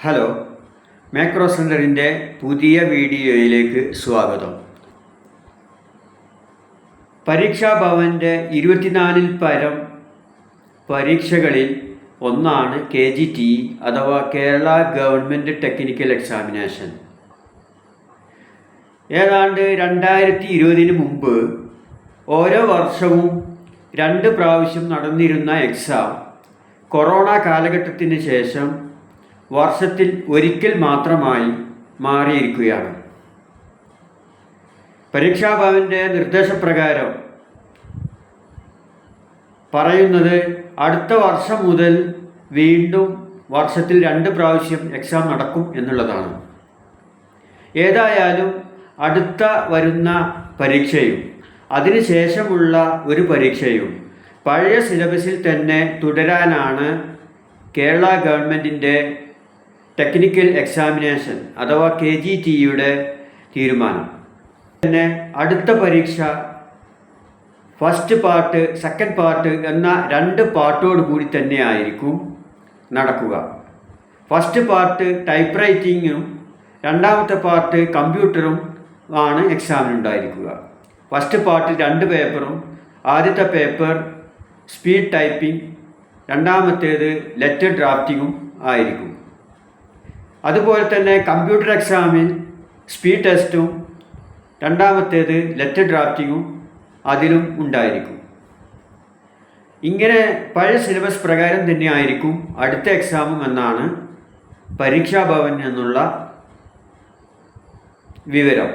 Hello, macro സെൻറ്ററിൻ്റെ പുതിയ വീഡിയോയിലേക്ക് സ്വാഗതം. പരീക്ഷാ ഭവൻ്റെ 24 പരം പരീക്ഷകളിൽ ഒന്നാണ് KGTE അഥവാ കേരള ഗവൺമെൻറ് ടെക്നിക്കൽ എക്സാമിനേഷൻ. ഏതാണ്ട് 2020 മുമ്പ് ഓരോ വർഷവും 2 പ്രാവശ്യം നടന്നിരുന്ന എക്സാം കൊറോണ കാലഘട്ടത്തിന് ശേഷം വർഷത്തിൽ ഒരിക്കൽ മാത്രമായി മാറിയിരിക്കുകയാണ്. പരീക്ഷാഭവൻ്റെ നിർദ്ദേശപ്രകാരം പറയുന്നത് അടുത്ത വർഷം മുതൽ വീണ്ടും വർഷത്തിൽ 2 പ്രാവശ്യം എക്സാം നടക്കും എന്നുള്ളതാണ്. ഏതായാലും അടുത്ത വരുന്ന പരീക്ഷയും അതിനുശേഷമുള്ള ഒരു പരീക്ഷയും പഴയ സിലബസിൽ തന്നെ തുടരാനാണ് കേരള ഗവൺമെൻറ്റിൻ്റെ ടെക്നിക്കൽ എക്സാമിനേഷൻ അഥവാ KGTEയുടെ തീരുമാനം. തന്നെ അടുത്ത പരീക്ഷ ഫസ്റ്റ് പാർട്ട്, സെക്കൻഡ് പാർട്ട് എന്ന 2 പാർട്ടോട് കൂടി തന്നെ ആയിരിക്കും നടക്കുക. ഫസ്റ്റ് പാർട്ട് ടൈപ്പ് റൈറ്റിങ്ങും രണ്ടാമത്തെ പാർട്ട് കമ്പ്യൂട്ടറും ആണ് എക്സാമിനുണ്ടായിരിക്കുക. ഫസ്റ്റ് പാർട്ടിൽ 2 പേപ്പറും, ആദ്യത്തെ പേപ്പർ സ്പീഡ് ടൈപ്പിംഗ്, രണ്ടാമത്തേത് ലെറ്റർ ഡ്രാഫ്റ്റിങ്ങും ആയിരിക്കും. അതുപോലെ തന്നെ കമ്പ്യൂട്ടർ എക്സാമിൽ സ്പീഡ് ടെസ്റ്റും രണ്ടാമത്തേത് ലെറ്റർ ഡ്രാഫ്റ്റിങ്ങും അതിലും ഉണ്ടായിരിക്കും. ഇങ്ങനെ പഴയ സിലബസ് പ്രകാരം തന്നെ ആയിരിക്കും അടുത്ത എക്സാമും എന്നാണ് പരീക്ഷാ ഭവൻ എന്നുള്ള വിവരം.